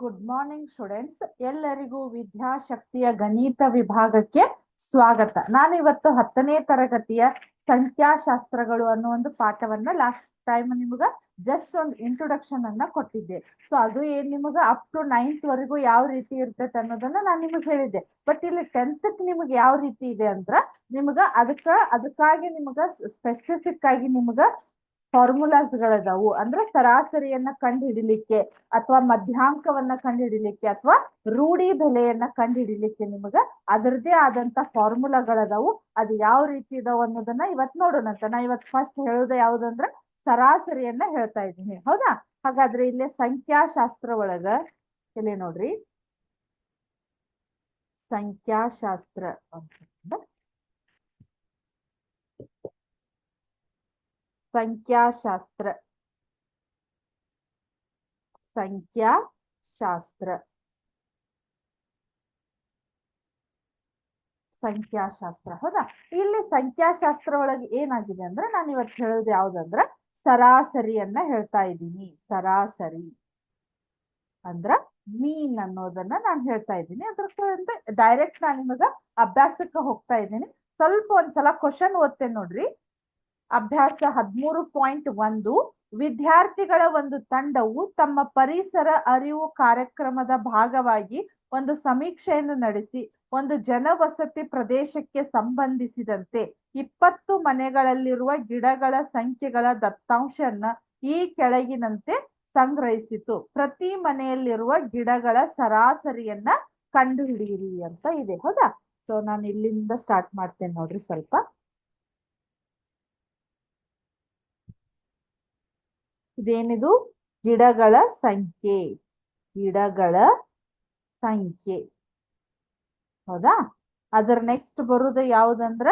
Good morning students. ಎಲ್ಲರಿಗೂ ವಿದ್ಯಾಶಕ್ತಿಯ ಗಣಿತ ವಿಭಾಗಕ್ಕೆ ಸ್ವಾಗತ. ನಾನು ಇವತ್ತು 10ನೇ ತರಗತಿಯ ಸಂಖ್ಯಾಶಾಸ್ತ್ರಗಳು ಅನ್ನೋ ಒಂದು ಪಾಠವನ್ನ ಲಾಸ್ಟ್ ಟೈಮ್ ನಿಮ್ಗ ಜಸ್ಟ್ ಒಂದು ಇಂಟ್ರೊಡಕ್ಷನ್ ಅನ್ನ ಕೊಟ್ಟಿದ್ದೆ. ಸೊ ಅದು ಏನ್ ನಿಮಗ ಅಪ್ ಟು 9th ವರೆಗೂ ಯಾವ ರೀತಿ ಇರ್ತೈತೆ ಅನ್ನೋದನ್ನ ನಾನು ನಿಮಗೆ ಹೇಳಿದ್ದೆ. ಬಟ್ ಇಲ್ಲಿ 10th ನಿಮಗೆ ಯಾವ ರೀತಿ ಇದೆ ಅಂದ್ರ ನಿಮ್ಗ ಅದಕ್ಕಾಗಿ ನಿಮ್ಗ ಸ್ಪೆಸಿಫಿಕ್ ಆಗಿ ನಿಮ್ಗ ಫಾರ್ಮುಲಾಸ್ ಗಳದಾವು. ಅಂದ್ರೆ ಸರಾಸರಿಯನ್ನ ಕಂಡು ಹಿಡಿಲಿಕ್ಕೆ ಅಥವಾ ಮಧ್ಯಾಂಕವನ್ನ ಕಂಡು ಹಿಡಿಲಿಕ್ಕೆ ಅಥವಾ ರೂಢಿ ಬೆಲೆಯನ್ನ ಕಂಡು ಹಿಡಿಲಿಕ್ಕೆ ನಿಮಗ ಅದರದೇ ಆದಂತ ಫಾರ್ಮುಲಾಗಳದಾವು. ಅದು ಯಾವ ರೀತಿ ಇದಾವ ಅನ್ನೋದನ್ನ ಇವತ್ ನೋಡೋಣಂತ. ನಾ ಇವತ್ ಫಸ್ಟ್ ಹೇಳೋದು ಯಾವ್ದಂದ್ರ ಸರಾಸರಿಯನ್ನ ಹೇಳ್ತಾ ಇದ್ದೀನಿ. ಹೌದಾ? ಹಾಗಾದ್ರೆ ಇಲ್ಲಿ ಸಂಖ್ಯಾಶಾಸ್ತ್ರ ಒಳಗ ಇಲ್ಲಿ ನೋಡ್ರಿ, ಸಂಖ್ಯಾಶಾಸ್ತ್ರ ಸಂಖ್ಯಾಶಾಸ್ತ್ರ ಸಂಖ್ಯಾಶಾಸ್ತ್ರ ಸಂಖ್ಯಾಶಾಸ್ತ್ರ ಹೌದಾ? ಇಲ್ಲಿ ಸಂಖ್ಯಾಶಾಸ್ತ್ರ ಒಳಗೆ ಏನಾಗಿದೆ ಅಂದ್ರೆ ನಾನು ಇವತ್ತು ಹೇಳೋದು ಯಾವ್ದಂದ್ರ ಸರಾಸರಿಯನ್ನ ಹೇಳ್ತಾ ಇದ್ದೀನಿ. ಸರಾಸರಿ ಅಂದ್ರ ಮೀನ್ ಅನ್ನೋದನ್ನ ನಾನು ಹೇಳ್ತಾ ಇದ್ದೀನಿ. ಅದ್ರ ಡೈರೆಕ್ಟ್ ನಾನು ನಿಮಗ ಅಭ್ಯಾಸಕ್ಕೆ ಹೋಗ್ತಾ ಇದ್ದೀನಿ. ಸ್ವಲ್ಪ ಒಂದ್ಸಲ ಕ್ವಶನ್ ಓದ್ತೇನೆ ನೋಡ್ರಿ. ಅಭ್ಯಾಸ 13.1 ವಿದ್ಯಾರ್ಥಿಗಳ ಒಂದು ತಂಡವು ತಮ್ಮ ಪರಿಸರ ಅರಿವು ಕಾರ್ಯಕ್ರಮದ ಭಾಗವಾಗಿ ಒಂದು ಸಮೀಕ್ಷೆಯನ್ನು ನಡೆಸಿ ಒಂದು ಜನವಸತಿ ಪ್ರದೇಶಕ್ಕೆ ಸಂಬಂಧಿಸಿದಂತೆ 20 ಮನೆಗಳಲ್ಲಿರುವ ಗಿಡಗಳ ಸಂಖ್ಯೆಗಳ ದತ್ತಾಂಶವನ್ನ ಈ ಕೆಳಗಿನಂತೆ ಸಂಗ್ರಹಿಸಿತು. ಪ್ರತಿ ಮನೆಯಲ್ಲಿರುವ ಗಿಡಗಳ ಸರಾಸರಿಯನ್ನ ಕಂಡುಹಿಡಿಯಿರಿ ಅಂತ ಇದೆ. ಹೌದಾ? ಸೊ ನಾನು ಇಲ್ಲಿಂದ ಸ್ಟಾರ್ಟ್ ಮಾಡ್ತೇನೆ ನೋಡ್ರಿ. ಸ್ವಲ್ಪ ಇದೇನಿದು? ಗಿಡಗಳ ಸಂಖ್ಯೆ. ಗಿಡಗಳ ಸಂಖ್ಯೆ ಹೌದಾ? ಅದರ ನೆಕ್ಸ್ಟ್ ಬರುವುದು ಯಾವ್ದಂದ್ರ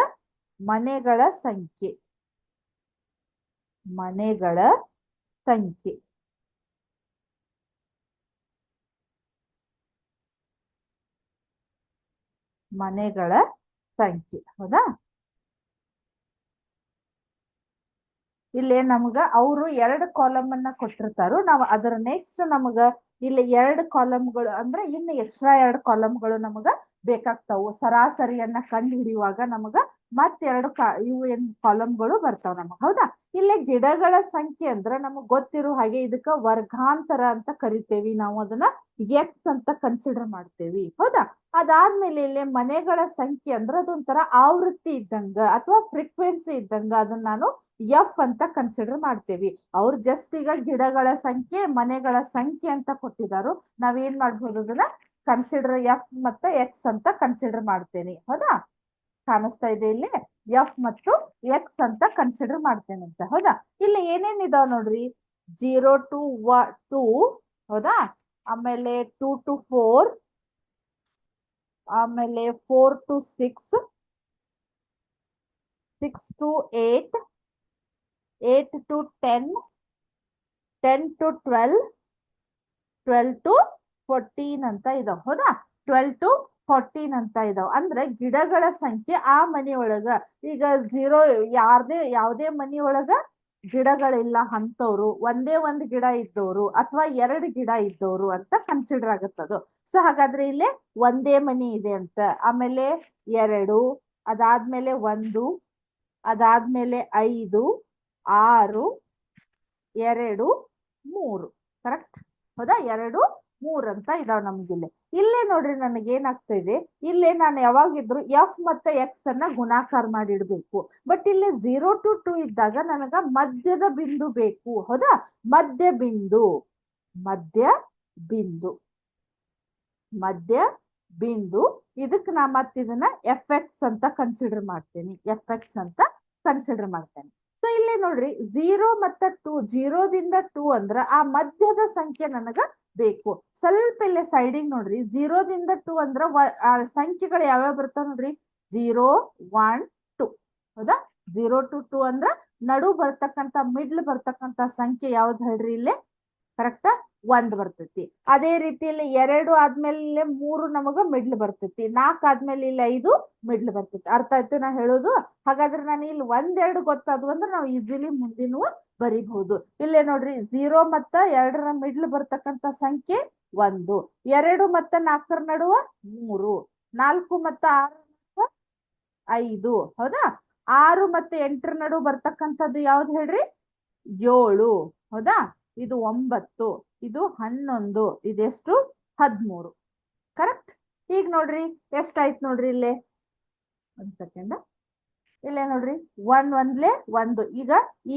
ಮನೆಗಳ ಸಂಖ್ಯೆ. ಮನೆಗಳ ಸಂಖ್ಯೆ. ಮನೆಗಳ ಸಂಖ್ಯೆ ಹೌದಾ? ಇಲ್ಲಿ ನಮ್ಗ ಅವರು 2 ಕಾಲಮ್ ಅನ್ನ ಕೊಟ್ಟಿರ್ತಾರು. ನಾವು ಅದರ ನೆಕ್ಸ್ಟ್ ನಮಗ ಇಲ್ಲಿ 2 ಕಾಲಮ್ಗಳು ಅಂದ್ರೆ ಇನ್ನು ಎಕ್ಸ್ಟ್ರಾ 2 ಕಾಲಮ್ಗಳು ನಮಗ ಬೇಕಾಗ್ತಾವು. ಸರಾಸರಿಯನ್ನ ಕಂಡು ಹಿಡಿಯುವಾಗ ನಮಗ ಮತ್ತೆರಡು ಇವು ಏನ್ ಕಾಲಮ್ಗಳು ಬರ್ತಾವ ನಮಗ. ಹೌದಾ? ಇಲ್ಲಿ ಗಿಡಗಳ ಸಂಖ್ಯೆ ಅಂದ್ರೆ ನಮಗ್ ಗೊತ್ತಿರೋ ಹಾಗೆ ಇದಕ್ಕ ವರ್ಗಾಂತರ ಅಂತ ಕರಿತೇವಿ. ನಾವು ಅದನ್ನ ಎಕ್ಸ್ ಅಂತ ಕನ್ಸಿಡರ್ ಮಾಡ್ತೇವಿ. ಹೌದಾ? ಅದಾದ್ಮೇಲೆ ಇಲ್ಲಿ ಮನೆಗಳ ಸಂಖ್ಯೆ ಅಂದ್ರೆ ಅದೊಂಥರ ಆವೃತ್ತಿ ಇದ್ದಂಗ ಅಥವಾ ಫ್ರೀಕ್ವೆನ್ಸಿ ಇದ್ದಂಗ ಅದನ್ನ ನಾನು ಎಫ್ ಅಂತ ಕನ್ಸಿಡರ್ ಮಾಡ್ತೇವಿ. ಅವ್ರು ಜಸ್ಟ್ ಈಗ ಗಿಡಗಳ ಸಂಖ್ಯೆ ಮನೆಗಳ ಸಂಖ್ಯೆ ಅಂತ ಕೊಟ್ಟಿದಾರು. ನಾವೇನ್ ಮಾಡ್ಬೋದು ಅದನ್ನ ಕನ್ಸಿಡರ್ ಎಫ್ ಮತ್ತೆ ಎಕ್ಸ್ ಅಂತ ಕನ್ಸಿಡರ್ ಮಾಡ್ತೇನೆ. ಹೌದಾ? ಕಾಣಿಸ್ತಾ ಇದೆ ಇಲ್ಲಿ ಎಫ್ ಮತ್ತು ಎಕ್ಸ್ ಅಂತ ಕನ್ಸಿಡರ್ ಮಾಡ್ತೇನೆ ಅಂತ. ಹೌದಾ? ಇಲ್ಲಿ ಏನೇನ್ ಇದಾವ ನೋಡ್ರಿ. 0 to 2 ಹೌದಾ? ಆಮೇಲೆ 2 to 4, ಆಮೇಲೆ 4 to 6, 6 to 8, 8 to 10, 10 to 12, 12 to 14 ಅಂತ ಇದಾವ. ಹೌದಾ? 12 to 14 ಅಂತ ಇದಾವ. ಅಂದ್ರೆ ಗಿಡಗಳ ಸಂಖ್ಯೆ ಆ ಮನೆಯೊಳಗ ಈಗ 0 ಯಾವುದೇ ಮನೆಯೊಳಗ ಗಿಡಗಳಿಲ್ಲ ಅಂತವ್ರು, ಒಂದೇ ಒಂದು ಗಿಡ ಇದ್ದವ್ರು ಅಥವಾ 2 ಗಿಡ ಇದ್ದವ್ರು ಅಂತ ಕನ್ಸಿಡರ್ ಆಗುತ್ತದು. ಸೊ ಹಾಗಾದ್ರೆ ಇಲ್ಲಿ ಒಂದೇ ಮನೆ ಇದೆ ಅಂತ, ಆಮೇಲೆ 2, ಅದಾದ್ಮೇಲೆ 1, ಅದಾದ್ಮೇಲೆ 5, 6, 2, 3 ಕರೆಕ್ಟ್. ಹೌದಾ? 2, 3 ಅಂತ ಇದಾವ ನಮ್ಗಿಲ್ಲಿ. ಇಲ್ಲೇ ನೋಡ್ರಿ ನನಗೆ ಏನಾಗ್ತಾ ಇದೆ, ಇಲ್ಲೇ ನಾನು ಯಾವಾಗಿದ್ರು ಎಫ್ ಮತ್ತೆ ಎಕ್ಸ್ ಅನ್ನ ಗುಣಾಕಾರ ಮಾಡಿ ಇಡ್ಬೇಕು. ಬಟ್ ಇಲ್ಲಿ 0 to 2 ಇದ್ದಾಗ ನನಗ ಮಧ್ಯದ ಬಿಂದು ಬೇಕು. ಹೌದಾ? ಮಧ್ಯ ಬಿಂದು ಇದಕ್ಕೆ ನಾ ಮತ್ತೆ ಇದನ್ನ ಎಫ್ ಎಕ್ಸ್ ಅಂತ ಕನ್ಸಿಡರ್ ಮಾಡ್ತೇನೆ. ಎಫ್ ಎಕ್ಸ್ ಅಂತ ಕನ್ಸಿಡರ್ ಮಾಡ್ತೇನೆ. ಸೊ ಇಲ್ಲಿ ನೋಡ್ರಿ 0 ಮತ್ತೆ 2, 0 ದಿಂದ 2 ಅಂದ್ರ ಆ ಮಧ್ಯದ ಸಂಖ್ಯೆ ನನಗ ಬೇಕು. ಸ್ವಲ್ಪ ಇಲ್ಲಿ ಸೈಡಿಗೆ ನೋಡ್ರಿ, 0 ದಿಂದ 2 ಅಂದ್ರ ಸಂಖ್ಯೆಗಳು ಯಾವ್ಯಾವ ಬರ್ತಾವ ನೋಡ್ರಿ. 0, 1, 2 ಹೌದಾ? 0 to 2 ಅಂದ್ರ ನಡು ಬರ್ತಕ್ಕಂತ ಮಿಡ್ಲ್ ಬರ್ತಕ್ಕಂತ ಸಂಖ್ಯೆ ಯಾವ್ದು ಹೇಳ್ರಿ? ಇಲ್ಲಿ ಕರೆಕ್ಟ್ 1 ಬರ್ತೈತಿ. ಅದೇ ರೀತಿಯಲ್ಲಿ 2 ಆದ್ಮೇಲೆ 3 ನಮಗ ಮಿಡ್ಲ್ ಬರ್ತೈತಿ. 4 ಆದ್ಮೇಲೆ ಇಲ್ಲಿ 5 ಮಿಡ್ಲ್ ಬರ್ತೈತಿ. ಅರ್ಥ ಆಯ್ತು ನಾ ಹೇಳೋದು? ಹಾಗಾದ್ರೆ ನಾನು ಇಲ್ಲಿ 1, 2 ಗೊತ್ತಾದ್ವು ಅಂದ್ರೆ ನಾವು ಈಸಿಲಿ ಮುಂದಿನೂ ಬರಿಬಹುದು. ಇಲ್ಲೇ ನೋಡ್ರಿ 0 ಮತ್ತ 2ರ ಮಿಡ್ಲ್ ಬರ್ತಕ್ಕಂತ ಸಂಖ್ಯೆ 1, 2 ಮತ್ತು 4 ನಡುವ 3, 4 ಮತ್ತು 6 ನಡುವ 5, ಹೌದಾ? 6 ಮತ್ತು 8 ನಡುವ ಬರ್ತಕ್ಕಂಥದ್ದು ಯಾವ್ದು ಹೇಳ್ರಿ? 7, ಹೌದಾ? ಇದು 9, ಇದು 11, ಇದೆಷ್ಟು? 13. ಕರೆಕ್ಟ್. ಈಗ ನೋಡ್ರಿ ಎಷ್ಟಾಯ್ತು ನೋಡ್ರಿ ಇಲ್ಲೇ, ಒಂದ್ ಸೆಕೆಂಡ್, ಇಲ್ಲೇ ನೋಡ್ರಿ 1 1 1. ಈಗ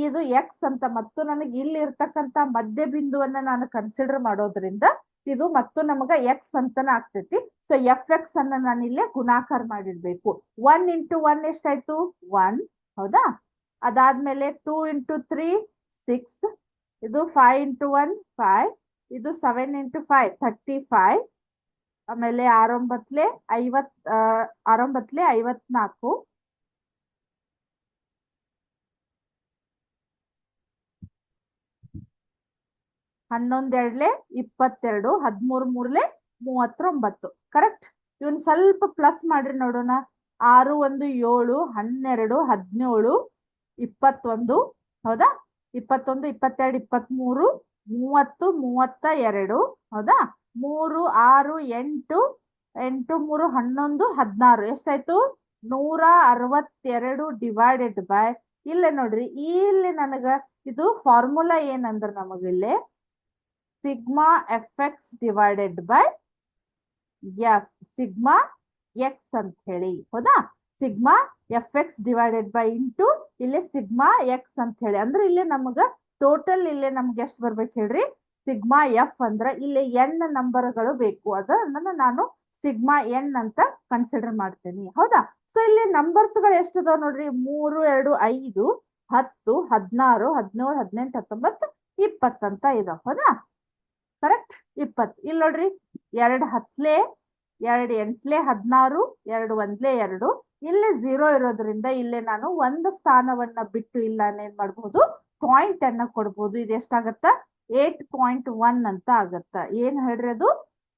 ಇದು ಎಕ್ಸ್ ಅಂತ ಮತ್ತು ನನಗೆ ಇಲ್ಲಿ ಇರ್ತಕ್ಕಂತ ಮಧ್ಯ ಬಿಂದುವನ್ನ ನಾನು ಕನ್ಸಿಡರ್ ಮಾಡೋದ್ರಿಂದ ಇದು ಮತ್ತು ನಮಗ ಎಕ್ಸ್ ಅಂತಾನೆ ಆಗ್ತೈತಿ. ಸೊ ಎಫ್ ಎಕ್ಸ್ ಅನ್ನ ನಾನು ಇಲ್ಲೇ ಗುಣಾಕಾರ ಮಾಡಿಡ್ಬೇಕು. 1 ಇಂಟು 1 ಎಷ್ಟಾಯ್ತು? 1, ಹೌದಾ? ಅದಾದ್ಮೇಲೆ 2 ಇಂಟು 3 6, ಇದು 5 ಇಂಟು 1 5, ಇದು 7 ಇಂಟು 5 35, ಆಮೇಲೆ 6 54, 11 2 22, 13 3 39. ಕರೆಕ್ಟ್. ಇವನ್ ಸ್ವಲ್ಪ ಪ್ಲಸ್ ಮಾಡ್ರಿ ನೋಡೋಣ. 6 1 7, 12 17 21, ಹೌದಾ? 21 22 23 30 32, ಹೌದಾ? 3 6 8 8 3 11 16, ಎಷ್ಟಾಯ್ತು? 162 ಡಿವೈಡೆಡ್ ಬೈ, ಇಲ್ಲೇ ನೋಡ್ರಿ ಇಲ್ಲಿ ನನಗ ಇದು ಫಾರ್ಮುಲಾ ಏನಂದ್ರ ನಮಗಿಲ್ಲೇ sigma f x divided by f sigma x ಅಂತ ಹೇಳಿ, ಹೌದಾ? Sigma f x divided by into ಇಲ್ಲಿ ಸಿಗ್ಮಾ ಎಕ್ಸ್ ಅಂತ ಹೇಳಿ. ಅಂದ್ರೆ ಇಲ್ಲಿ ನಮಗ ಟೋಟಲ್ ಇಲ್ಲೇ ನಮ್ಗೆ ಎಷ್ಟು ಬರ್ಬೇಕು ಹೇಳ್ರಿ? ಸಿಗ್ಮಾ ಎಫ್ ಅಂದ್ರೆ ಇಲ್ಲಿ ಎನ್ ನಂಬರ್ಗಳು ಬೇಕು, ಅದನ್ನ ನಾನು ಸಿಗ್ಮಾ ಎನ್ ಅಂತ ಕನ್ಸಿಡರ್ ಮಾಡ್ತೇನೆ, ಹೌದಾ? ಸೊ ಇಲ್ಲಿ ನಂಬರ್ಸ್ ಗಳು ಎಷ್ಟಿದಾವ ನೋಡ್ರಿ? 3 2 5 10 16 17 18 19 20 ಅಂತ ಇದಾವ, ಹೌದಾ? ಕರೆಕ್ಟ್. 20. ಇಲ್ಲಿ ನೋಡ್ರಿ 2 10 2 8 16, 2 1 2, ಇಲ್ಲಿ 0 ಇರೋದ್ರಿಂದ ಇಲ್ಲೇ ನಾನು ಒಂದು ಸ್ಥಾನವನ್ನ ಬಿಟ್ಟು ಇಲ್ಲ ಏನ್ ಮಾಡ್ಬೋದು? ಪಾಯಿಂಟ್ ಅನ್ನ ಕೊಡ್ಬೋದು. ಇದು ಎಷ್ಟಾಗತ್ತ? 8.1 ಅಂತ ಆಗತ್ತ. ಏನ್ ಹೇಳ್ರಿ ಅದು?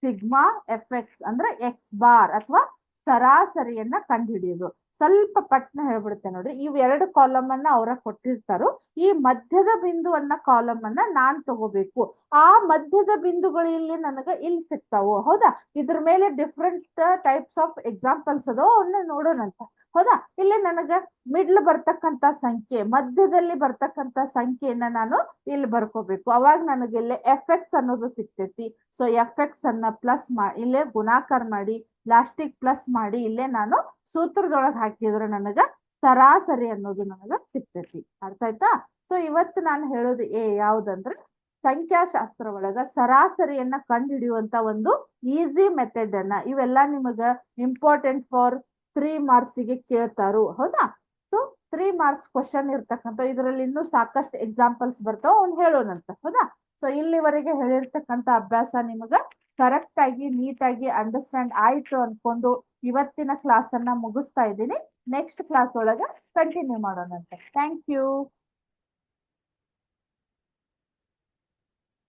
ಸಿಗ್ಮಾ ಎಫ್ ಎಕ್ಸ್ ಅಂದ್ರೆ ಎಕ್ಸ್ ಬಾರ್ ಅಥವಾ ಸರಾಸರಿಯನ್ನ ಕಂಡುಹಿಡಿಯೋದು. ಸ್ವಲ್ಪ ಪಟ್ನ ಹೇಳ್ಬಿಡುತ್ತೆ ನೋಡ್ರಿ. ಇವ್ 2 ಕಾಲಮ್ ಅನ್ನ ಅವರ ಕೊಟ್ಟಿರ್ತಾರೋ, ಈ ಮಧ್ಯದ ಬಿಂದುವನ್ನ ಕಾಲಮ್ ಅನ್ನ ನಾನ್ ತಗೋಬೇಕು. ಆ ಮಧ್ಯದ ಬಿಂದುಗಳು ಇಲ್ಲಿ ನನಗ ಇಲ್ಲಿ ಸಿಗ್ತಾವು, ಹೌದಾ? ಇದ್ರ ಮೇಲೆ ಡಿಫ್ರೆಂಟ್ ಟೈಪ್ಸ್ ಆಫ್ ಎಕ್ಸಾಂಪಲ್ಸ್ ಅದೋ ಅವನ್ನ ನೋಡೋಣಂತ, ಹೌದಾ? ಇಲ್ಲಿ ನನಗ ಮಿಡ್ಲ್ ಬರ್ತಕ್ಕಂತ ಸಂಖ್ಯೆ, ಮಧ್ಯದಲ್ಲಿ ಬರ್ತಕ್ಕಂತ ಸಂಖ್ಯೆಯನ್ನ ನಾನು ಇಲ್ಲಿ ಬರ್ಕೋಬೇಕು. ಅವಾಗ ನನಗೆ ಇಲ್ಲಿ ಎಫ್ ಎಕ್ಸ್ ಅನ್ನೋದು ಸಿಗ್ತೈತಿ. ಸೊ ಎಫ್ ಎಕ್ಸ್ ಅನ್ನ ಪ್ಲಸ್ ಮಾಡಿ ಇಲ್ಲೇ ಗುಣಾಕಾರ ಮಾಡಿ ಲಾಸ್ಟಿಗೆ ಪ್ಲಸ್ ಮಾಡಿ ಇಲ್ಲೇ ನಾನು ಸೂತ್ರದೊಳಗೆ ಹಾಕಿದ್ರೆ ನನಗ ಸರಾಸರಿ ಅನ್ನೋದು ನನಗ ಸಿಗ್ತೈತಿ. ಅರ್ಥ ಆಯ್ತಾ? ಸೊ ಇವತ್ತು ನಾನು ಹೇಳೋದು ಯಾವ್ದಂದ್ರೆ ಸಂಖ್ಯಾಶಾಸ್ತ್ರ ಒಳಗ ಸರಾಸರಿಯನ್ನ ಕಂಡು ಹಿಡಿಯುವಂತ ಒಂದು ಈಸಿ ಮೆಥಡ್ ಅನ್ನ, ಇವೆಲ್ಲ ನಿಮಗ ಇಂಪಾರ್ಟೆಂಟ್ ಫಾರ್ 3 ಮಾರ್ಕ್ಸ್ ಕೇಳ್ತಾರು, ಹೌದಾ? ಸೊ 3 ಮಾರ್ಕ್ಸ್ ಕ್ವಶನ್ ಇರ್ತಕ್ಕಂಥ ಇದರಲ್ಲಿ ಇನ್ನೂ ಸಾಕಷ್ಟು ಎಕ್ಸಾಂಪಲ್ಸ್ ಬರ್ತಾವ, ಅವ್ನು ಹೇಳೋಣಂತ, ಹೌದಾ? ಸೊ ಇಲ್ಲಿವರೆಗೆ ಹೇಳಿರ್ತಕ್ಕಂಥ ಅಭ್ಯಾಸ ನಿಮಗ ಕರೆಕ್ಟ್ ಆಗಿ ನೀಟಾಗಿ ಅಂಡರ್ಸ್ಟ್ಯಾಂಡ್ ಆಯ್ತು ಅನ್ಕೊಂಡು ಇವತ್ತಿನ ಕ್ಲಾಸ್ ಅನ್ನ ಮುಗಿಸ್ತಾ ಇದ್ದೀನಿ. ನೆಕ್ಸ್ಟ್ ಕ್ಲಾಸ್ ಒಳಗ ಕಂಟಿನ್ಯೂ ಮಾಡೋಣಂತೆ. Thank you.